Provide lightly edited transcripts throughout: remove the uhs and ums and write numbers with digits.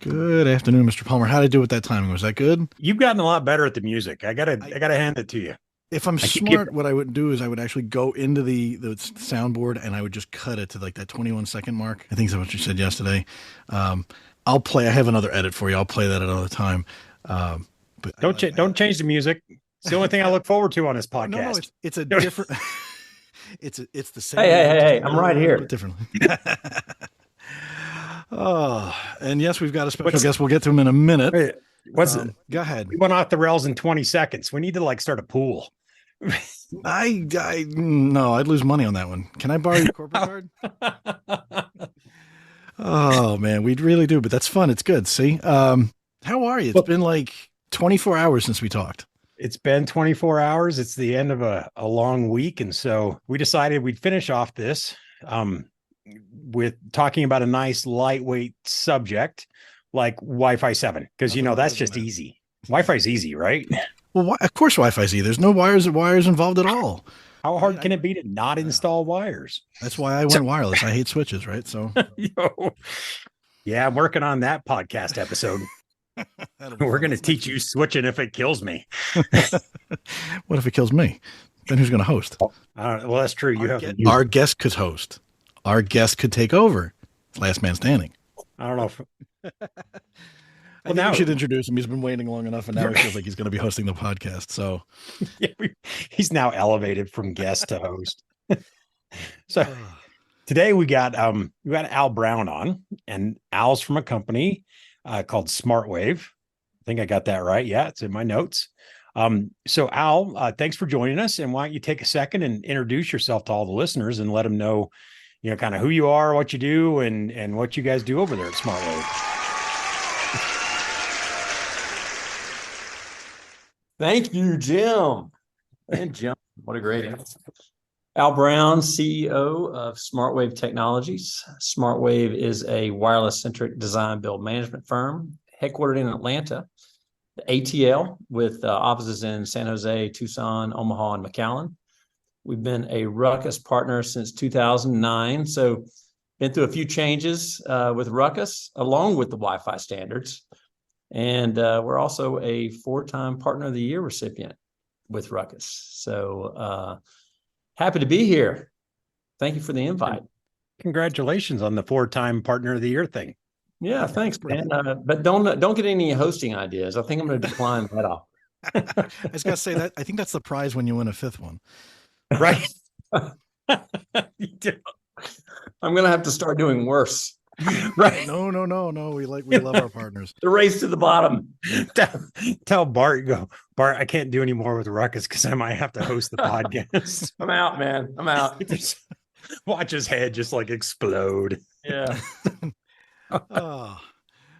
Good afternoon, Mr. Palmer. How did I do with that timing? Was that good? You've gotten a lot better at the music. I gotta hand it to you. If I'm I keep getting, smart, what I would do is I would actually go into the soundboard and I would just cut it to like that 21-second mark. I think that's what you said yesterday. Um, I'll play. I have another edit for you. I'll play that another time. But don't change the music. It's the only thing I look forward to on this no, no, podcast. it's a different. It's the same. Hey, I'm right A little bit here. differently. Oh, and yes, we've got a special What's guest. We'll get to him in a minute. wait, what's it? Go ahead. We went off the rails in 20 seconds. We need to like start a pool. No, I'd lose money on that one. Can I borrow your corporate card? Oh man, we really do, but that's fun. It's good. See, how are you? It's Well, been like 24 hours since we talked. it's been 24 hours. It's the end of a long week. And so we decided we'd finish off this with talking about a nice lightweight subject like Wi-Fi 7, because Nothing that's better just than that. easy. Wi-Fi is easy, right? Well, of course, Wi-Fi Z. There's no wires involved at all. How hard I- can it be to not install wires? That's why I went wireless. I hate switches, right? So Yo. Yeah, I'm working on that podcast episode. that'll be We're fun. going to teach you switching if it kills me. What if it kills me? Then who's going to host? Well, that's true. You have. Our guest could host. Our guest could take over. Last man standing. I don't know. If, I think now- we should introduce him. He's been waiting long enough, and now he feels like he's going to be hosting the podcast. So, he's now elevated from guest to host. So today we got Al Brown on, and Al's from a company called SmartWAVE. I think I got that right. Yeah, it's in my notes. So Al, thanks for joining us. And why don't you take a second and introduce yourself to all the listeners and let them know, kind of who you are, what you do, and what you guys do over there at SmartWAVE. Thank you, Jim. And Jim, what a great answer. Al Brown, CEO of SmartWAVE Technologies. SmartWAVE is a wireless-centric design build management firm headquartered in Atlanta, the ATL, with offices in San Jose, Tucson, Omaha, and McAllen. We've been a RUCKUS partner since 2009, so been through a few changes with RUCKUS, along with the Wi-Fi standards. And we're also a 4-time Partner of the Year recipient with RUCKUS. So happy to be here. Thank you for the invite. Congratulations on the 4-time Partner of the Year thing. Yeah, thanks, man. But don't get any hosting ideas. I think I'm going to decline that off. I just got to say that I think that's the prize when you win a 5th one. Right. I'm going to have to start doing worse. Right. No. We love our partners. The race to the bottom. Tell Bart, Bart, I can't do any more with Ruckus because I might have to host the podcast. I'm out, man. I'm out. Just watch his head just like explode. Yeah. Oh.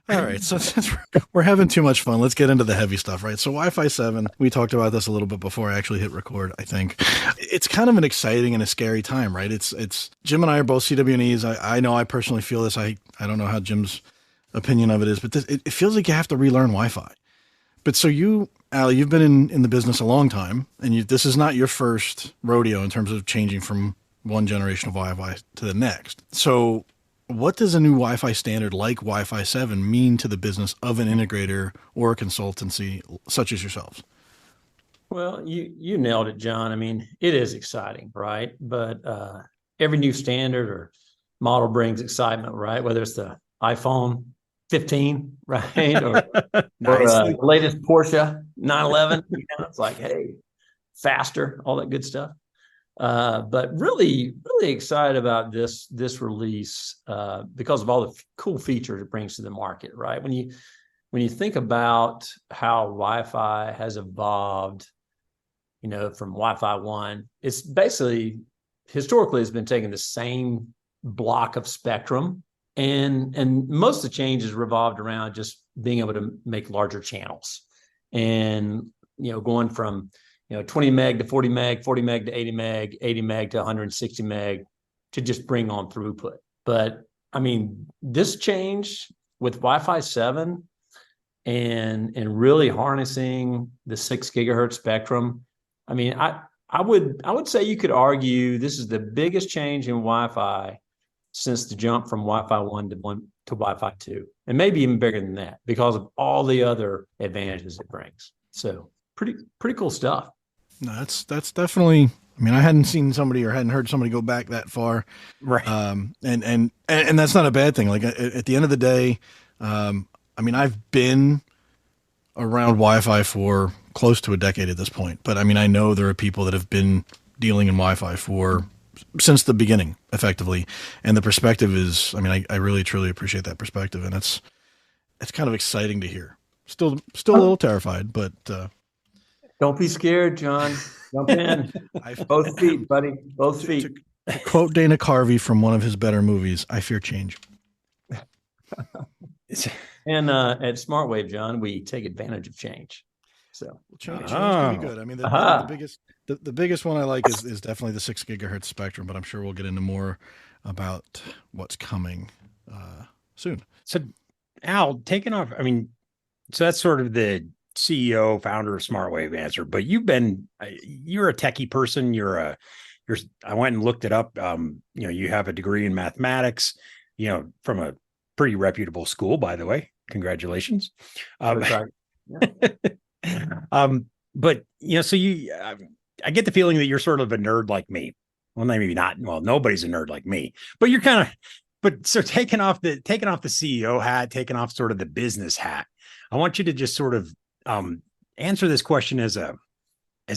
All right. So since we're having too much fun, let's get into the heavy stuff, right? So Wi-Fi 7, we talked about this a little bit before I actually hit record, I think. It's kind of an exciting and a scary time, right? It's Jim and I are both CWNEs. I know I personally feel this. I don't know how Jim's opinion of it is, but it feels like you have to relearn Wi-Fi. But so you, Al, you've been in the business a long time, and this is not your first rodeo in terms of changing from one generation of Wi-Fi to the next. So what does a new Wi-Fi standard like Wi-Fi 7 mean to the business of an integrator or a consultancy such as yourselves? Well, you nailed it, John. I mean, it is exciting, right? But every new standard or model brings excitement, right? Whether it's the iPhone 15, right? Or, Nice. latest Porsche 911. It's like, hey, faster, all that good stuff. But really excited about this release because of all the cool features it brings to the market, right? When you think about how Wi-Fi has evolved, from Wi-Fi 1, it's basically historically has been taking the same block of spectrum, and most of the changes revolved around just being able to make larger channels, and going from 20 meg to 40 meg, 40 meg to 80 meg, 80 meg to 160 meg to just bring on throughput. But I mean, this change with Wi-Fi 7 and really harnessing the 6 gigahertz spectrum, I mean, I would say you could argue this is the biggest change in Wi-Fi since the jump from Wi-Fi 1 to to Wi-Fi 2, and maybe even bigger than that because of all the other advantages it brings. So pretty cool stuff. No, that's definitely. I mean, I hadn't seen somebody or hadn't heard somebody go back that far, Right. And that's not a bad thing. Like at the end of the day, I mean, I've been around Wi-Fi for close to a decade at this point, but I mean, I know there are people that have been dealing in Wi-Fi for since the beginning, effectively, and the perspective is. I mean, I really truly appreciate that perspective, and it's kind of exciting to hear. Still a little terrified, but. Don't be scared, John. Jump in. Both feet, buddy. Both feet. To quote Dana Carvey from one of his better movies, I fear change. And at SmartWAVE, John, we take advantage of change. So change can be good. I mean, the biggest one I like is definitely the 6 gigahertz spectrum, but I'm sure we'll get into more about what's coming soon. So, Al, taking off. I mean, so that's sort of the CEO, founder of SmartWAVE answer, but you're a techie person. I went and looked it up. You have a degree in mathematics, from a pretty reputable school, by the way. Congratulations. Yeah. But so I get the feeling that you're sort of a nerd like me. Well, maybe not. Well, nobody's a nerd like me, but you're kind of, but so taking off the CEO hat, taking off sort of the business hat, I want you to just sort of answer this question as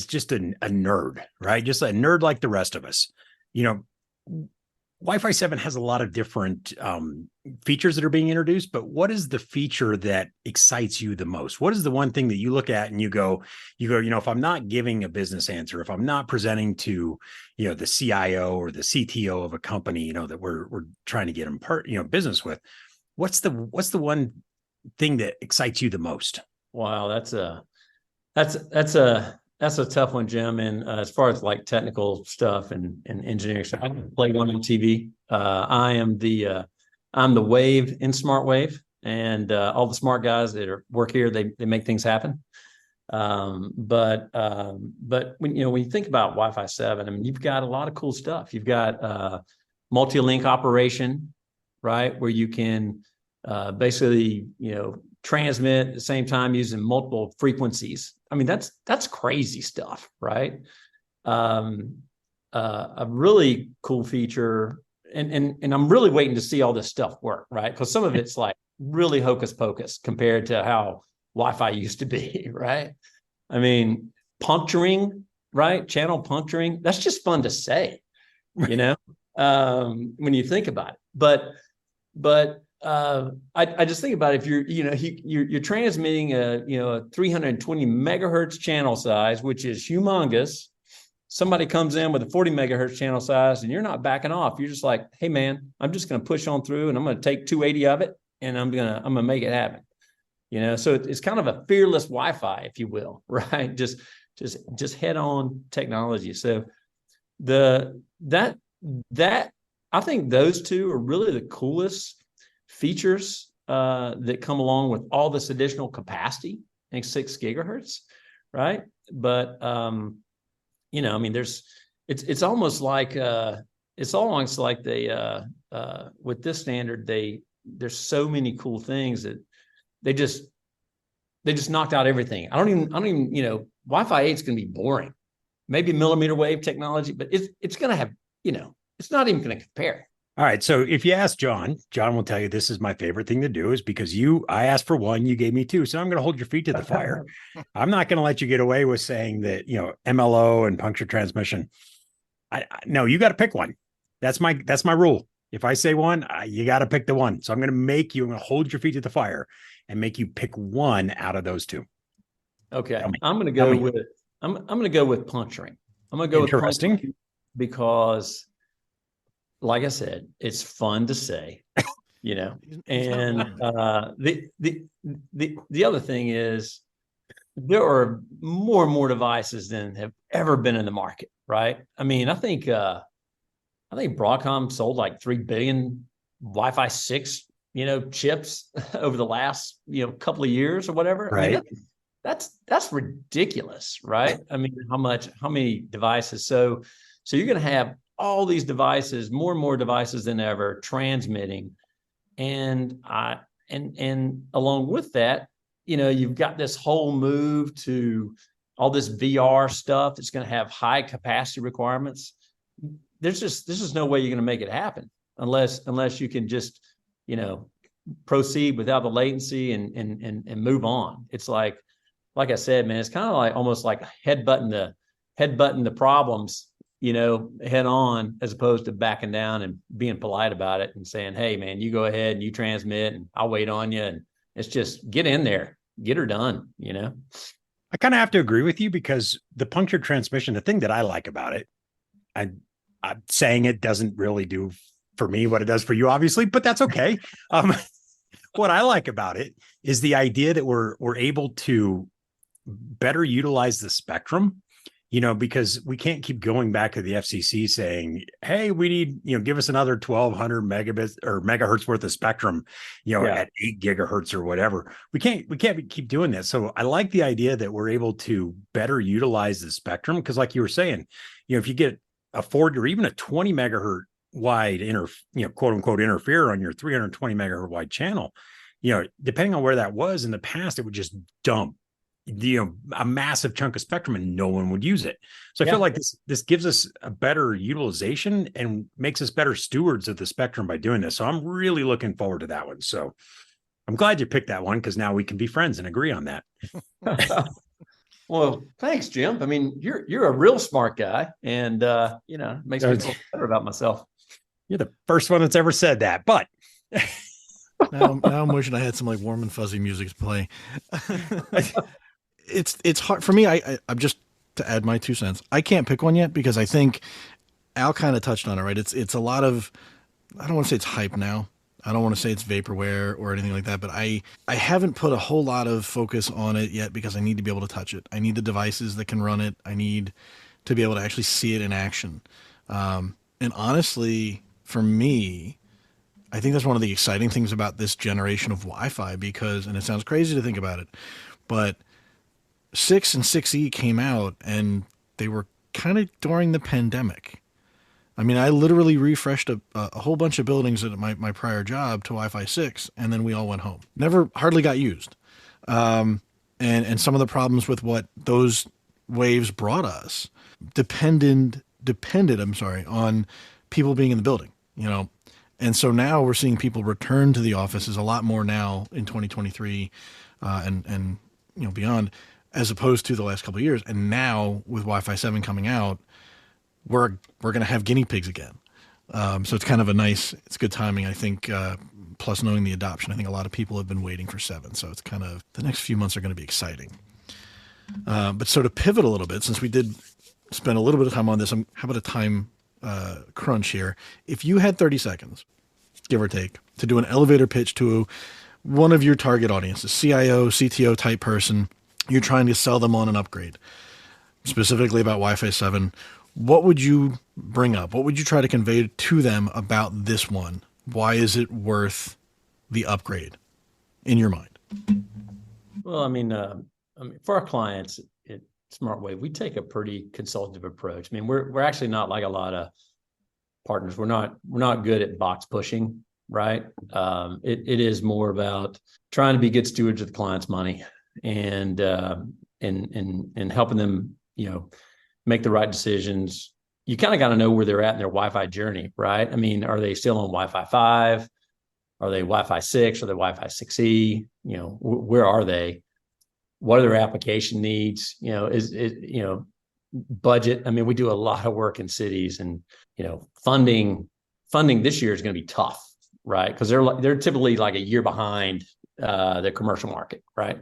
just a nerd, right? Just a nerd like the rest of us. Wi-Fi 7 has a lot of different features that are being introduced, but what is the feature that excites you the most? What is the one thing that you look at and you go, if I'm not giving a business answer, if I'm not presenting to, the CIO or the CTO of a company, that we're trying to get them business with, what's the one thing that excites you the most? Wow, that's a tough one, Jim. And as far as like technical stuff and engineering stuff, I play one on TV. I'm the wave in SmartWAVE, and all the smart guys that work here, they make things happen. But when you think about Wi-Fi 7, I mean, you've got a lot of cool stuff. You've got multi-link operation, right, where you can basically transmit at the same time using multiple frequencies. I mean, that's crazy stuff, right? A really cool feature, and I'm really waiting to see all this stuff work, right? Because some of it's like really hocus pocus compared to how Wi-Fi used to be, right? I mean, puncturing, right? Channel puncturing, that's just fun to say, when you think about it. But I just think about it, if you're transmitting a 320 megahertz channel size, which is humongous. Somebody comes in with a 40 megahertz channel size, and you're not backing off. You're just like, hey man, I'm just going to push on through, and I'm going to take 280 of it, and I'm gonna make it happen. So it's kind of a fearless Wi-Fi, if you will, right? Just head on technology. So that I think those two are really the coolest features that come along with all this additional capacity, I think 6 gigahertz, right? But I mean, it's almost like they with this standard, there's so many cool things that they just knocked out everything. I don't even Wi-Fi 8 is going to be boring. Maybe millimeter wave technology, but it's going to have, it's not even going to compare. All right. So if you ask John will tell you this is my favorite thing to do, is because I asked for one, you gave me two. So I'm going to hold your feet to the fire. I'm not going to let you get away with saying that, MLO and puncture transmission. No, you got to pick one. That's my rule. If I say one, you got to pick the one. So I'm going to hold your feet to the fire and make you pick one out of those two. Okay. I'm going to go with puncturing. I'm going to go with puncturing because, like I said, it's fun to say, and the other thing is there are more and more devices than have ever been in the market, right? I mean, I think Broadcom sold like 3 billion Wi-Fi 6, chips over the last, couple of years or whatever. Right. I mean, that's ridiculous, right? I mean, how many devices? So you're going to have all these devices, more and more devices than ever, transmitting And along with that, you've got this whole move to all this VR stuff that's going to have high capacity requirements. There's just no way you're going to make it happen unless you can just, proceed without the latency and move on. It's like I said, man, it's kind of like almost like headbutting the problems, head on, as opposed to backing down and being polite about it and saying, hey man, you go ahead and you transmit and I'll wait on you. And it's just get in there, get her done, I kind of have to agree with you, because the punctured transmission, the thing that I like about it, I'm saying it doesn't really do for me what it does for you, obviously, but that's okay. What I like about it is the idea that we're able to better utilize the spectrum, because we can't keep going back to the FCC saying, hey, we need, give us another 1200 megabits or megahertz worth of spectrum, at 8 gigahertz or whatever. We can't keep doing that. So I like the idea that we're able to better utilize the spectrum, because like you were saying, if you get a 40 or even a 20 megahertz wide quote unquote interfere on your 320 megahertz wide channel, depending on where that was in the past, it would just dump a massive chunk of spectrum and no one would use it. So I feel like this gives us a better utilization and makes us better stewards of the spectrum by doing this. So I'm really looking forward to that one. So I'm glad you picked that one, because now we can be friends and agree on that. Well, thanks, Jim. I mean, you're a real smart guy, and makes me feel better about myself. You're the first one that's ever said that, but now I'm wishing I had some like warm and fuzzy music to play. It's hard for me. I'm just, to add my 2 cents, I can't pick one yet, because I think Al kind of touched on it, right? It's a lot of, I don't want to say it's hype now. I don't want to say it's vaporware or anything like that, but I haven't put a whole lot of focus on it yet, because I need to be able to touch it. I need the devices that can run it. I need to be able to actually see it in action. And honestly, for me, I think that's one of the exciting things about this generation of Wi-Fi, because, and it sounds crazy to think about it, but 6 and 6E came out and they were kind of during the pandemic. I mean, I literally refreshed a whole bunch of buildings at my prior job to Wi-Fi 6, and then we all went home. Hardly got used. And some of the problems with what those waves brought us depended, on people being in the building, And so now we're seeing people return to the offices a lot more now in 2023 and beyond, as opposed to the last couple of years. And now with Wi-Fi 7 coming out, we're going to have guinea pigs again. So it's kind of it's good timing, I think, plus knowing the adoption. I think a lot of people have been waiting for 7. So it's kind of, the next few months are going to be exciting. But so to pivot a little bit, since we did spend a little bit of time on this, how about a time crunch here? If you had 30 seconds, give or take, to do an elevator pitch to one of your target audiences, CIO, CTO type person, you're trying to sell them on an upgrade, specifically about Wi-Fi 7, what would you bring up? What would you try to convey to them about this one? Why is it worth the upgrade in your mind? Well, I mean, for our clients at SmartWAVE, we take a pretty consultative approach. I mean, we're actually not like a lot of partners. We're not good at box pushing, right? It is more about trying to be good stewards of the client's money and helping them, make the right decisions. You kind of got to know where they're at in their Wi-Fi journey, right? I mean, are they still on Wi-Fi 5? Are they Wi-Fi 6? Are they Wi-Fi 6E? Where are they? What are their application needs? Budget. I mean, we do a lot of work in cities, and, funding this year is going to be tough, right? Because they're typically like a year behind the commercial market, right?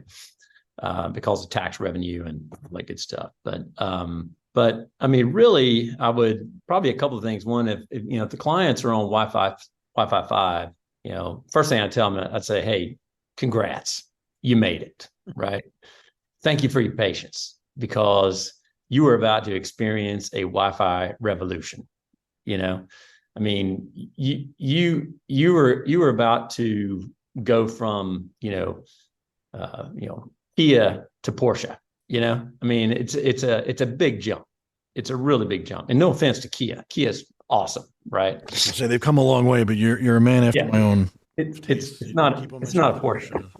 Because of tax revenue and all that good stuff. But I mean, really, I would probably a couple of things. One, if the clients are on Wi-Fi 5, first thing I tell them, I'd say, hey, congrats, you made it, right? Thank you for your patience, because you are about to experience a Wi-Fi revolution. I mean, you were about to go from Kia to Porsche. I mean, it's a big jump. It's a really big jump. And no offense to Kia. Kia's awesome, right? So they've come a long way, but you're a man after my own It's not a Porsche.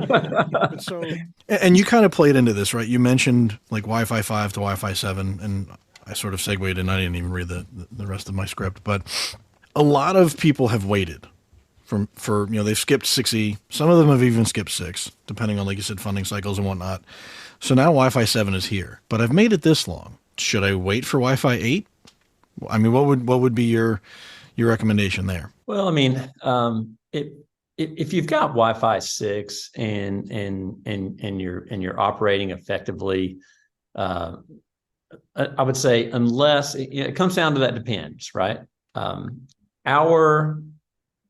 But so, and you kind of played into this, right? You mentioned like Wi-Fi 5 to Wi-Fi 7, and I sort of segued and I didn't even read the rest of my script, but a lot of people have waited for they've skipped 6E. Some of them have even skipped 6, depending on, like you said, funding cycles and whatnot. So now Wi-Fi 7 is here, but I've made it this long. Should I wait for Wi-Fi 8? I mean, what would be your recommendation there? Well, I mean, if you've got Wi-Fi 6 and you're operating effectively, I would say, unless it comes down to that depends, right? Our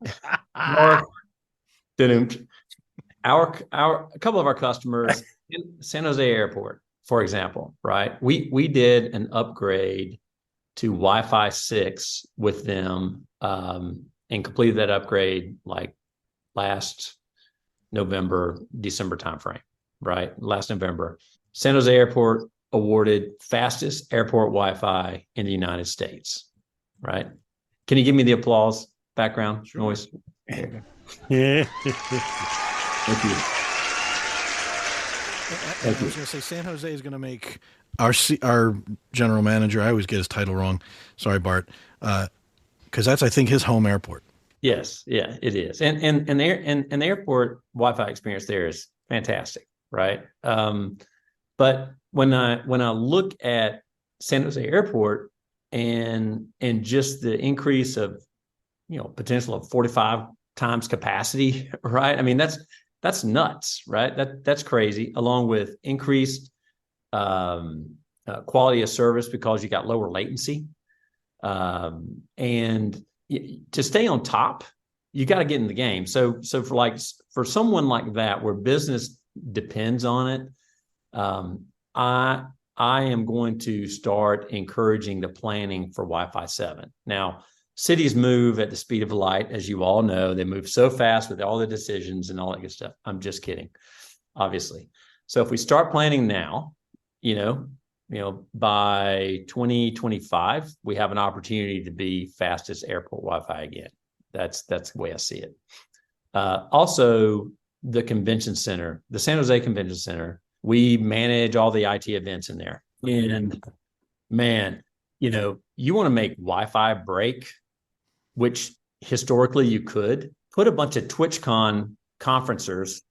a couple of our customers in San Jose Airport, for example, right? We did an upgrade to Wi-Fi 6 with them, and completed that upgrade like last November, December timeframe, right? Last November. San Jose Airport awarded fastest airport Wi-Fi in the United States, right? Can you give me the applause background noise? Yeah. Thank you. I was going to say San Jose is going to make our general manager. I always get his title wrong. Sorry, Bart. Because that's, I think, his home airport. Yes, yeah, it is, and the airport Wi-Fi experience there is fantastic, right? But when I look at San Jose Airport and just the increase of potential of 45 times capacity, right? I mean, that's nuts, right? That's crazy. Along with increased quality of service because you got lower latency, and to stay on top, you got to get in the game. So for someone like that, where business depends on it, I am going to start encouraging the planning for Wi-Fi 7. Now, cities move at the speed of light, as you all know. They move so fast with all the decisions and all that good stuff. I'm just kidding, obviously. So if we start planning now, by 2025, we have an opportunity to be fastest airport Wi-Fi again. That's the way I see it. Also, the convention center, the San Jose Convention Center, we manage all the IT events in there. And man, you want to make Wi-Fi break, which historically you could put a bunch of TwitchCon conferencers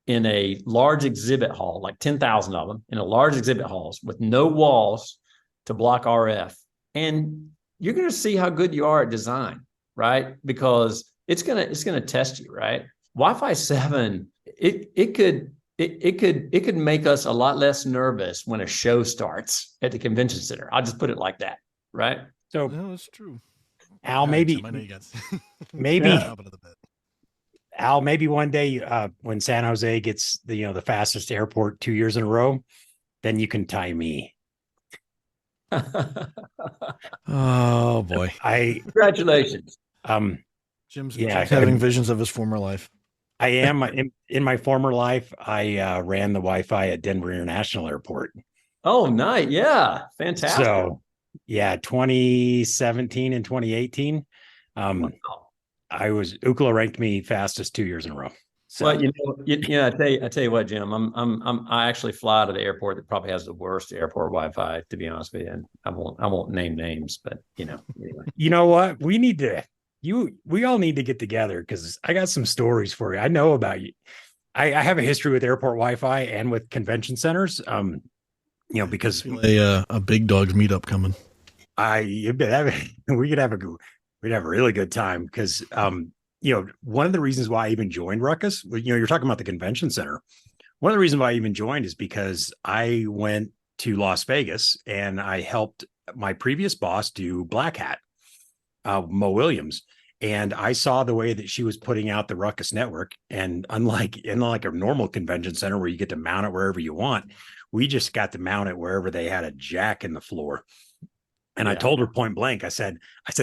in a large exhibit hall, like 10,000 of them in a large exhibit halls with no walls to block RF. And you're going to see how good you are at design, right? Because it's going to test you, right? Wi-Fi 7, it could make us a lot less nervous when a show starts at the convention center. I'll just put it like that, right? So no, that's true. Al, maybe Al, maybe one day when San Jose gets the fastest airport 2 years in a row, then you can tie me. Oh boy! Congratulations. Jim's having visions of his former life. I am in my former life. I ran the Wi-Fi at Denver International Airport. Oh, nice! Yeah, fantastic. So, 2017 and 2018. Wow. Ookla ranked me fastest 2 years in a row. So. Well, I tell you what, Jim, I actually fly to the airport that probably has the worst airport Wi-Fi, to be honest with you. And I won't name names, but anyway. You know what? We all need to get together because I got some stories for you. I know about you. I have a history with airport Wi-Fi and with convention centers. Because a big dogs meetup coming. We'd have a really good time because one of the reasons why I even joined RUCKUS, you're talking about the convention center. One of the reasons why I even joined is because I went to Las Vegas and I helped my previous boss do Black Hat, Mo Williams. And I saw the way that she was putting out the RUCKUS network. And unlike a normal convention center where you get to mount it wherever you want, we just got to mount it wherever they had a jack in the floor. And I told her point blank, I said,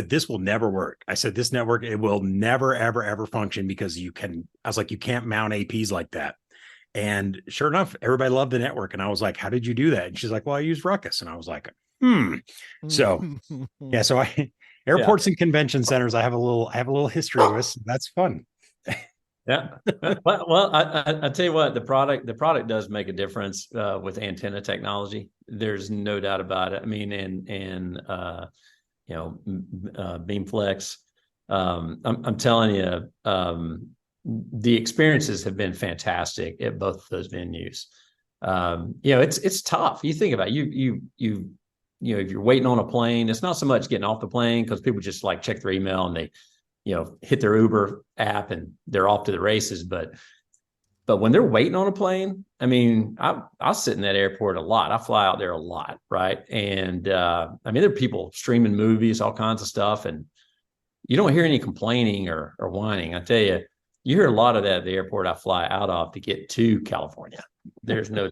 this will never work. I said, this network, it will never, ever, ever function because you can't mount APs like that. And sure enough, everybody loved the network. And I was like, how did you do that? And she's like, well, I use RUCKUS. And I was like, So Airports and convention centers. I have a little history with. So that's fun. Yeah. Well, I tell you what, the product does make a difference with antenna technology. There's no doubt about it. I mean, and BeamFlex. I'm telling you, the experiences have been fantastic at both of those venues. It's tough. You think about it, if you're waiting on a plane, it's not so much getting off the plane because people just like check their email and they, hit their Uber app and they're off to the races. But when they're waiting on a plane, I mean, I sit in that airport a lot. I fly out there a lot, right? And there are people streaming movies, all kinds of stuff, and you don't hear any complaining or whining. I tell you, you hear a lot of that at the airport I fly out of to get to California. There's no.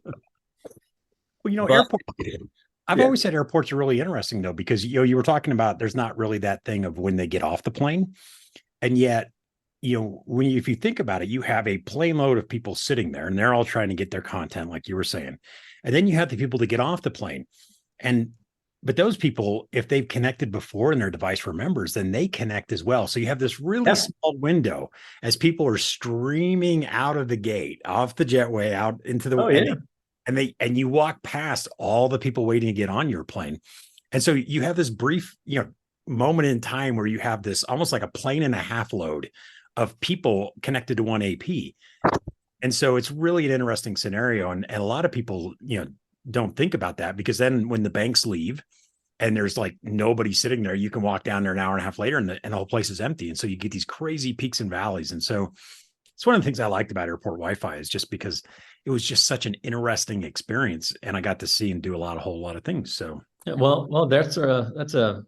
Well, airport. I've always said airports are really interesting though, because you were talking about there's not really that thing of when they get off the plane, and yet if you think about it, you have a plane load of people sitting there, and they're all trying to get their content, like you were saying, and then you have the people to get off the plane, but those people, if they've connected before and their device remembers, then they connect as well. So you have this really small window as people are streaming out of the gate, off the jetway, out into the and you walk past all the people waiting to get on your plane. And so you have this brief, moment in time where you have this almost like a plane and a half load of people connected to one AP. And so it's really an interesting scenario. And a lot of people, don't think about that, because then when the banks leave and there's like nobody sitting there, you can walk down there an hour and a half later and the whole place is empty. And so you get these crazy peaks and valleys. And so it's one of the things I liked about airport Wi-Fi, is just because it was just such an interesting experience, and I got to see and do a whole lot of things. So well, that's a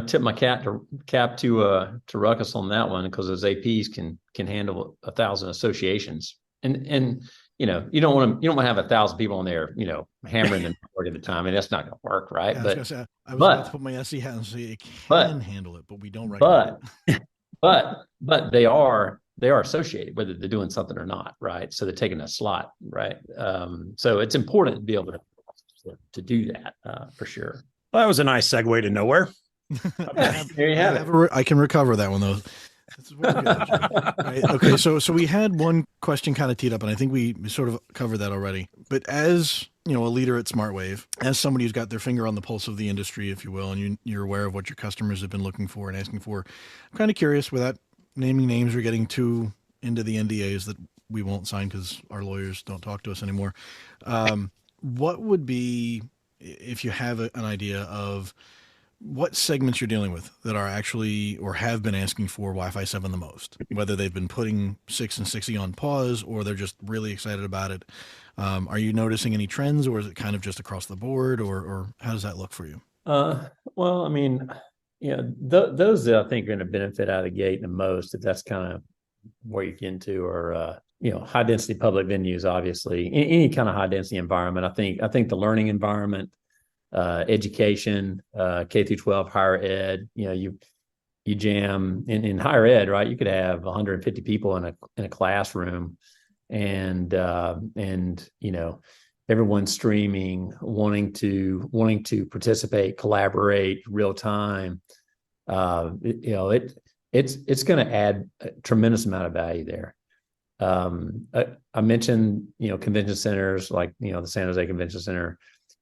tip my cap to RUCKUS on that one, because those APs can handle 1,000 associations, and you don't want to have 1,000 people on there hammering the network at the time, and that's not going to work, right? Yeah, I was about to put my SE hat and say it can handle it, but we don't recommend it. But they are associated, whether they're doing something or not, right? So they're taking a slot, right? So it's important to be able to do that for sure. Well, that was a nice segue to nowhere. There you have it. I can recover that one though. That's very good. Right? Okay, so we had one question kind of teed up, and I think we sort of covered that already. But as a leader at SmartWAVE, as somebody who's got their finger on the pulse of the industry, if you will, and you're aware of what your customers have been looking for and asking for, I'm kind of curious, without naming names or getting too into the NDAs that we won't sign because our lawyers don't talk to us anymore. What would be, if you have an idea of what segments you're dealing with that are actually or have been asking for Wi-Fi 7 the most, whether they've been putting 6 and 6E on pause or they're just really excited about it? Are you noticing any trends, or is it kind of just across the board, or how does that look for you? Well, I mean, those that I think are going to benefit out of the gate the most, if that's kind of where you get into, are high density public venues, obviously, any kind of high density environment. I think the learning environment, education, K through 12, higher ed, you jam in higher ed, right? You could have 150 people in a classroom, and everyone's streaming, wanting to participate, collaborate real time. It's going to add a tremendous amount of value there. I mentioned, convention centers like, the San Jose Convention Center.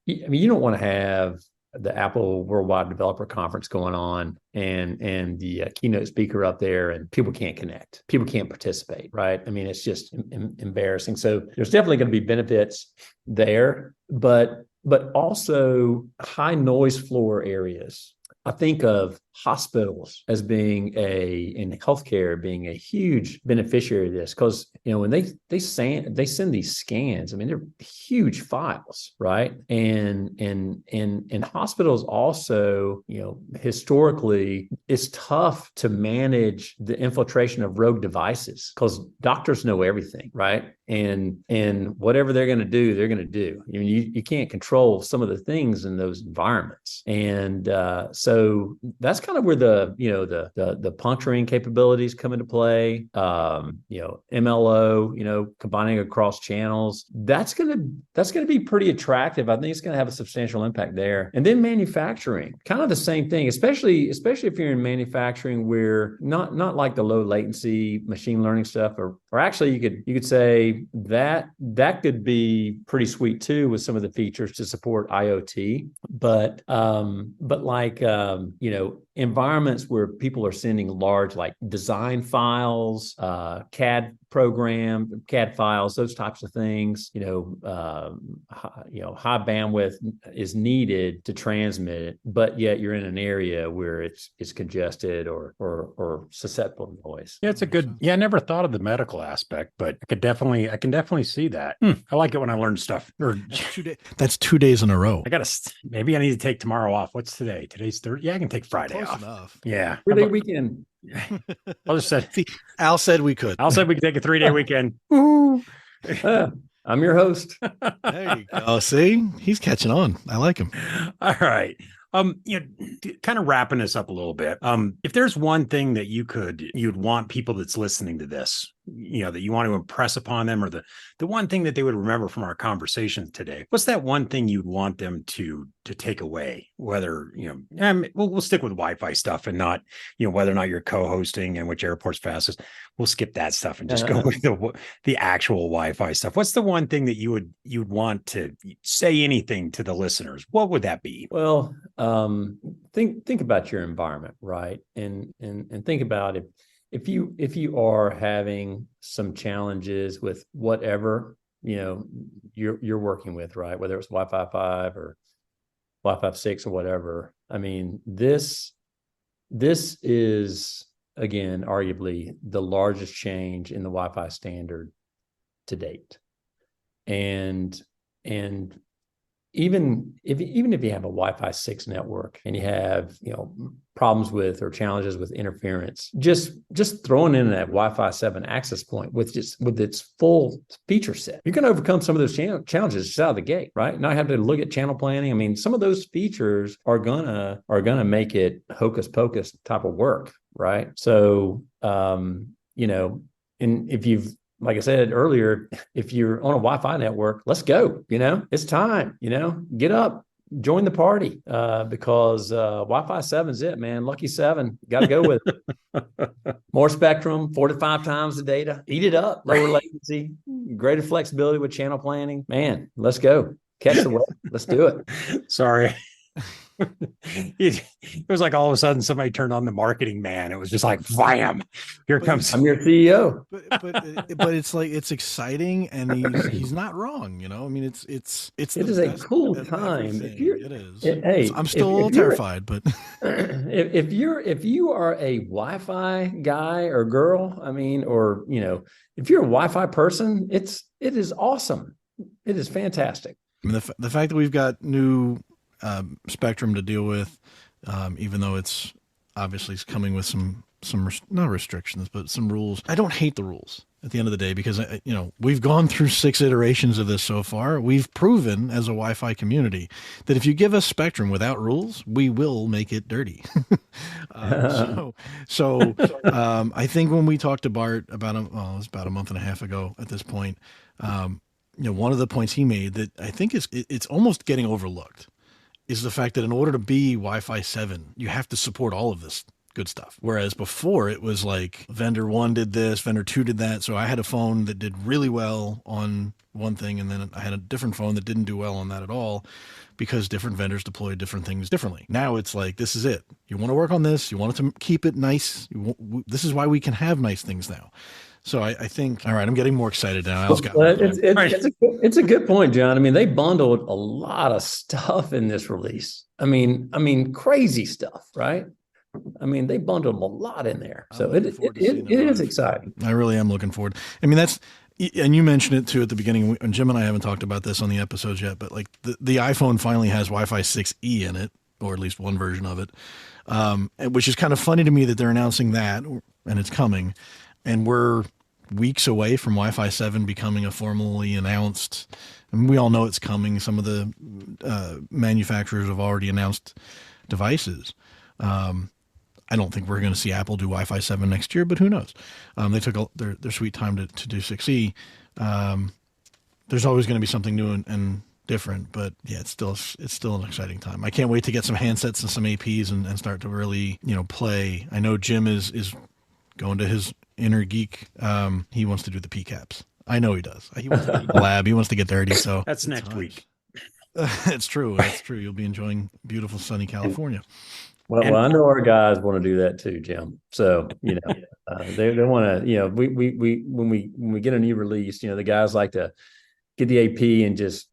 I mean, you don't want to have the Apple Worldwide Developer Conference going on and the keynote speaker up there, and people can't connect, people can't participate, right? I mean, it's just embarrassing. So there's definitely going to be benefits there, but also high noise floor areas. I think of hospitals as being in healthcare being a huge beneficiary of this, because when they send these scans, I mean, they're huge files, right? And hospitals also, historically, it's tough to manage the infiltration of rogue devices because doctors know everything, right? And whatever they're going to do, they're going to do. I mean, you can't control some of the things in those environments, and so that's kind of where the puncturing capabilities come into play. MLO, combining across channels. That's gonna be pretty attractive. I think it's gonna have a substantial impact there. And then manufacturing, kind of the same thing, especially if you're in manufacturing where not like the low latency machine learning stuff, or actually you could say that could be pretty sweet too with some of the features to support IoT. But like environments where people are sending large like design files, CAD files, those types of things, high bandwidth is needed to transmit it, but yet you're in an area where it's congested or susceptible to noise. Yeah, it's a good. Yeah, I never thought of the medical aspect, but I can definitely see that. I like it when I learn stuff. That's 2 days in a row. Maybe I need to take tomorrow off. What's today? Today's Thursday. Yeah, I can take Friday Close off. enough. Yeah, 3-day weekend. I'll just say. See, Al said we could. Al said we could take a 3-day weekend. I'm your host. There you go. See, he's catching on. I like him. All right. Kind of wrapping this up a little bit. If there's one thing that you'd want people that's listening to this, that you want to impress upon them, or the one thing that they would remember from our conversation today, what's that one thing you'd want them to take away? Whether, we'll stick with Wi-Fi stuff and not, whether or not you're co-hosting and which airport's fastest. We'll skip that stuff and just go with the actual Wi-Fi stuff. What's the one thing that you'd want to say anything to the listeners? What would that be? Well, think about your environment, right? And think about if you are having some challenges with whatever you're working with, right? Whether it's Wi-Fi 5 or Wi-Fi 6 or whatever. I mean, this is, again, arguably the largest change in the Wi-Fi standard to date. And even if you have a Wi-Fi 6 network and you have problems with or challenges with interference, just throwing in that Wi-Fi 7 access point with its full feature set, you can overcome some of those challenges just out of the gate, right? Not have to look at channel planning. I mean, some of those features are gonna make it hocus pocus type of work, right? So and if you've, like I said earlier, if you're on a Wi-Fi network, let's go. It's time. Get up, join the party, because Wi-Fi 7 is it, man. Lucky 7, got to go with it. More spectrum, 4 to 5 times the data. Eat it up. Lower latency, greater flexibility with channel planning. Man, let's go. Catch the wave. Let's do it. Sorry. It was like all of a sudden somebody turned on the marketing man. It was just like, wham, here comes. I'm your CEO. But it's like, it's exciting, and he's not wrong. I mean, it is a cool time. It is. I'm still a little terrified, but if you are a Wi-Fi guy or girl, I mean, or if you're a Wi-Fi person, it is awesome. It is fantastic. I mean, the fact that we've got new spectrum to deal with, even though it's obviously coming with some not restrictions, but some rules. I don't hate the rules at the end of the day, because we've gone through 6 iterations of this so far. We've proven as a Wi-Fi community that if you give us spectrum without rules, we will make it dirty. So I think when we talked to Bart it was about a month and a half ago at this point, one of the points he made that I think it's almost getting overlooked is the fact that in order to be Wi-Fi 7, you have to support all of this good stuff. Whereas before it was like vendor 1 did this, vendor 2 did that. So I had a phone that did really well on one thing, and then I had a different phone that didn't do well on that at all, because different vendors deployed different things differently. Now it's like, this is it. You want to work on this. You want it to keep it nice. This is why we can have nice things now. So I think, all right, I'm getting more excited now. It's a good point, John. I mean, they bundled a lot of stuff in this release. I mean, crazy stuff, right? I mean, they bundled a lot in there. So it is exciting. I really am looking forward. I mean, and you mentioned it too at the beginning, and Jim and I haven't talked about this on the episodes yet, but like the iPhone finally has Wi-Fi 6E in it, or at least one version of it, which is kind of funny to me that they're announcing that, and it's coming. And we're weeks away from Wi-Fi 7 becoming a formally announced, and we all know it's coming. Some of the manufacturers have already announced devices. I don't think we're going to see Apple do Wi-Fi 7 next year, but who knows? They took their sweet time to do 6E. There's always going to be something new and different, but yeah, it's still an exciting time. I can't wait to get some handsets and some APs and start to really, play. I know Jim is going to his inner geek. He wants to do the PCAPs. I know he does. He wants to be in the lab. He wants to get dirty. So that's next week. It's true. It's true. You'll be enjoying beautiful sunny California. Well, I know our guys want to do that too, Jim. So they want to. When we get a new release, the guys like to get the AP and just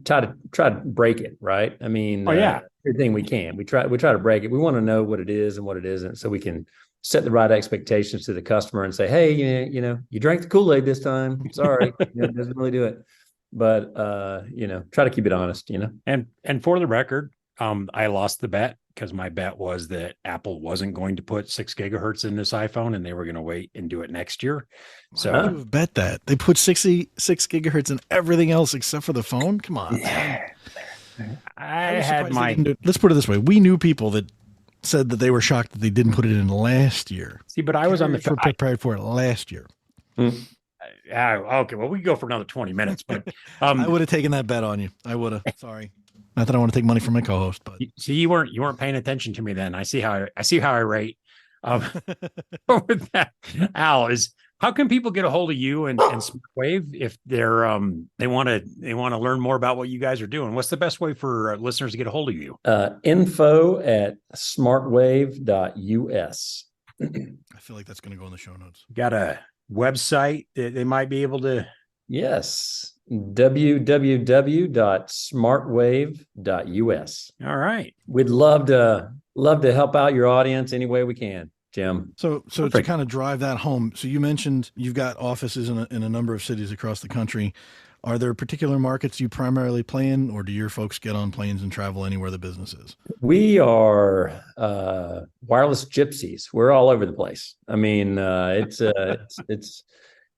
try to break it, right? I mean, everything we can. We try to break it. We want to know what it is and what it isn't, so we can set the right expectations to the customer and say, hey, you drank the Kool-Aid this time. Sorry, it doesn't really do it. But try to keep it honest. And for the record, I lost the bet because my bet was that Apple wasn't going to put 6 gigahertz in this iPhone and they were going to wait and do it next year. So I would have bet that they put 6 gigahertz in everything else except for the phone. Come on. Yeah. Let's put it this way. We knew people that said that they were shocked that they didn't put it in last year. See, but I was on the prepared for it last year. Okay, well, we can go for another 20 minutes, but I would have taken that bet on you. I would have. Sorry. Not that I want to take money from my co-host, but see, you weren't paying attention to me then. I see how I rate. With that, Al, how can people get a hold of you and SmartWAVE if they want to learn more about what you guys are doing? What's the best way for listeners to get a hold of you? info@smartwave.us. I feel like that's going to go in the show notes. Got a website that they might be able to? Yes. www.smartwave.us. All right. We'd love to help out your audience any way we can, Jim. So to kind of drive that home, so you mentioned you've got offices in a number of cities across the country. Are there particular markets you primarily play in, or do your folks get on planes and travel anywhere the business is? We are wireless gypsies. We're all over the place. I mean, it's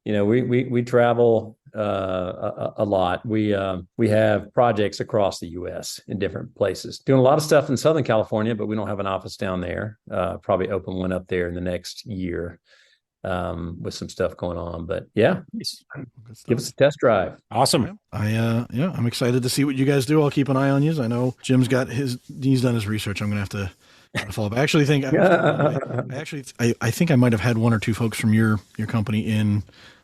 we travel a lot. We have projects across the U.S. in different places. Doing a lot of stuff in Southern California, but we don't have an office down there. Probably open one up there in the next year. With some stuff going on, but yeah, give us a test drive. Awesome. I'm excited to see what you guys do. I'll keep an eye on you. I know Jim's got he's done his research. I'm going to have to follow up. I actually think I think I might have had one or two folks from your company in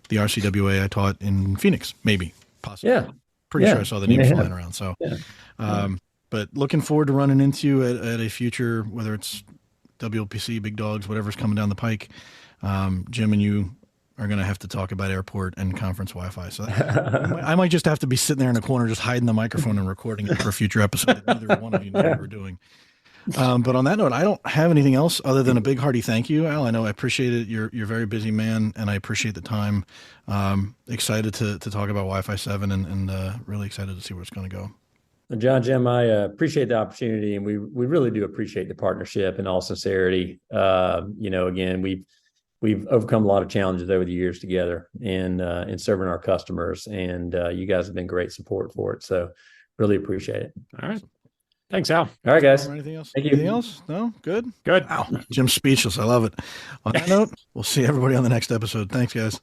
the RCWA I taught in Phoenix, maybe, possibly. Yeah. Pretty sure I saw the name flying around. So, but looking forward to running into you at a future, whether it's WLPC, Big Dogs, whatever's coming down the pike. Jim and you are going to have to talk about airport and conference Wi-Fi. So I might just have to be sitting there in a corner, just hiding the microphone and recording it for a future episode that neither one of you know what we're doing. But on that note, I don't have anything else other than a big hearty thank you, Al. I know I appreciate it. You're a very busy man, and I appreciate the time. Excited to talk about Wi-Fi 7 and really excited to see where it's going to go. Jim, I appreciate the opportunity, and we really do appreciate the partnership in all sincerity. Again, we've overcome a lot of challenges over the years together in serving our customers, and you guys have been great support for it. So really appreciate it. All right. Thanks, Al. All right, guys. Anything else? Thank you. Anything else? No? Good? Good. Wow. Jim's speechless. I love it. On that note, we'll see everybody on the next episode. Thanks, guys.